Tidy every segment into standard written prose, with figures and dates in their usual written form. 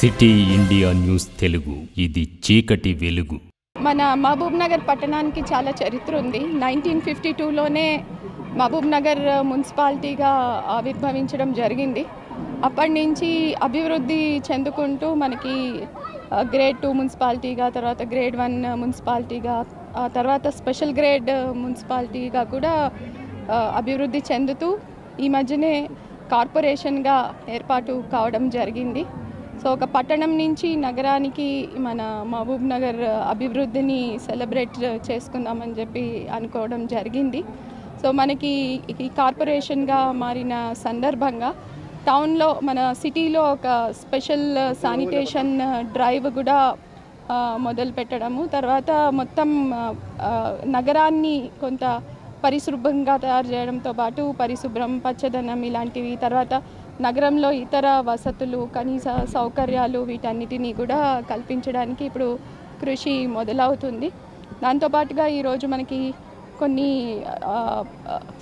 City India news Telugu, ఇది చీకటి వెలుగు. మన మహబూబ్ నగర్ పట్టణానికి చాలా చరిత్ర ఉంది. 1952లోనే మహబూబ్ నగర్ మున్సిపాలిటీగా ఆవిర్భవించడం జరిగింది. అప్పటి నుంచి అభివృద్ధి చెందుకుంటూ మనకి గ్రేడ్ 2 మున్సిపాలిటీగా, తర్వాత గ్రేడ్ 1 మున్సిపాలిటీగా, తర్వాత స్పెషల్ గ్రేడ్ మున్సిపాలిటీగా కూడా అభివృద్ధి చెందుతూ ఈ మధ్యనే కార్పొరేషన్గా ఏర్పాటు కావడం జరిగింది. సో ఒక పట్టణం నుంచి నగరానికి మన మహబూబ్ నగర్ అభివృద్ధిని సెలబ్రేట్ చేసుకుందామని చెప్పి అనుకోవడం జరిగింది. సో మనకి ఈ కార్పొరేషన్గా మారిన సందర్భంగా టౌన్లో మన సిటీలో ఒక స్పెషల్ శానిటేషన్ డ్రైవ్ కూడా మొదలు పెట్టడము, తర్వాత మొత్తం నగరాన్ని కొంత పరిశుభ్రంగా తయారు చేయడంతో పాటు పరిశుభ్రం, పచ్చదనం ఇలాంటివి, తర్వాత నగరంలో ఇతర వసతులు, కనీస సౌకర్యాలు వీటన్నిటినీ కూడా కల్పించడానికి ఇప్పుడు కృషి మొదలవుతుంది. దాంతోపాటుగా ఈరోజు మనకి కొన్ని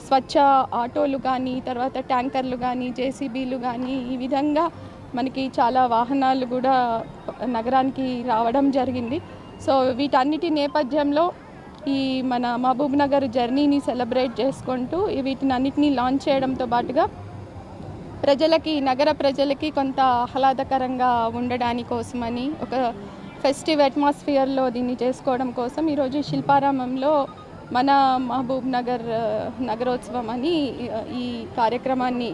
స్వచ్ఛ ఆటోలు కానీ, తర్వాత ట్యాంకర్లు కానీ, జేసీబీలు కానీ, ఈ విధంగా మనకి చాలా వాహనాలు కూడా నగరానికి రావడం జరిగింది. సో వీటన్నిటి నేపథ్యంలో ఈ మన మహబూబ్ నగర్ జర్నీని సెలబ్రేట్ చేసుకుంటూ వీటినన్నిటినీ లాంచ్ చేయడంతో పాటుగా నగర ప్రజలకి కొంత ఆహ్లాదకరంగా ఉండడాని కోసమని, ఒక ఫెస్టివ్ అట్మాస్ఫియర్లో దీన్ని చేసుకోవడం కోసం ఈరోజు శిల్పారామంలో మన మహబూబ్ నగర్ నగరోత్సవం అని ఈ కార్యక్రమాన్ని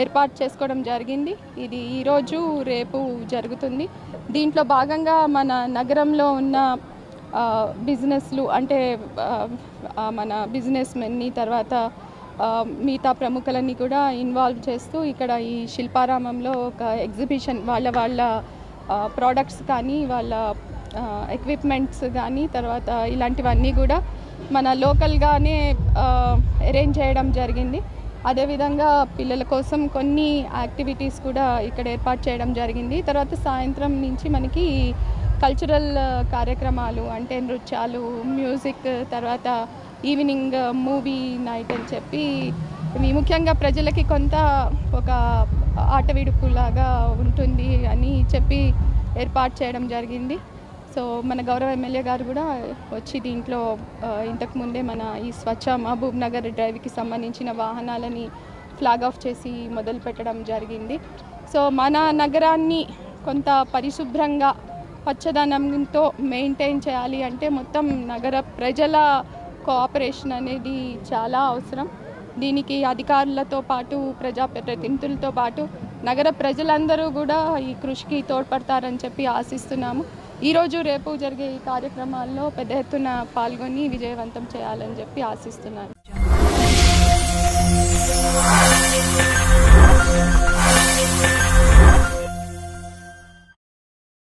ఏర్పాటు చేసుకోవడం జరిగింది. ఇది ఈరోజు రేపు జరుగుతుంది. దీంట్లో భాగంగా మన నగరంలో ఉన్న బిజినెస్లు, అంటే మన బిజినెస్ మెన్ని, తర్వాత మిగతా ప్రముఖులని కూడా ఇన్వాల్వ్ చేస్తూ ఇక్కడ ఈ శిల్పారామంలో ఒక ఎగ్జిబిషన్ వాళ్ళ ప్రోడక్ట్స్ కానీ, వాళ్ళ ఎక్విప్మెంట్స్ కానీ, తర్వాత ఇలాంటివన్నీ కూడా మన లోకల్గానే అరేంజ్ చేయడం జరిగింది. అదేవిధంగా పిల్లల కోసం కొన్ని యాక్టివిటీస్ కూడా ఇక్కడ ఏర్పాటు చేయడం జరిగింది. తర్వాత సాయంత్రం నుంచి మనకి కల్చరల్ కార్యక్రమాలు, అంటే నృత్యాలు, మ్యూజిక్, తర్వాత ఈవినింగ్ మూవీ నైట్ అని చెప్పి ఇవి ముఖ్యంగా ప్రజలకి కొంత ఒక ఆట విడుపులాగా ఉంటుంది అని చెప్పి ఏర్పాటు చేయడం జరిగింది. సో మన గౌరవ ఎమ్మెల్యే గారు కూడా వచ్చి దీంట్లో ఇంతకుముందే మన ఈ స్వచ్ఛ మహబూబ్ నగర్ డ్రైవ్కి సంబంధించిన వాహనాలని ఫ్లాగ్ ఆఫ్ చేసి మొదలు పెట్టడం జరిగింది. సో మన నగరాన్ని కొంత పరిశుభ్రంగా, పచ్చదనంతో మెయింటైన్ చేయాలి అంటే మొత్తం నగర ప్రజల కోఆపరేషన్ అనేది చాలా అవసరం. దీనికి అధికారులతో పాటు, ప్రజాప్రతినిధులతో పాటు నగర ప్రజలందరూ కూడా ఈ కృషికి తోడ్పడతారని చెప్పి ఆశిస్తున్నాము. ఈరోజు రేపు జరిగే ఈ కార్యక్రమాల్లో పెద్ద ఎత్తున పాల్గొని విజయవంతం చేయాలని చెప్పి ఆశిస్తున్నాను.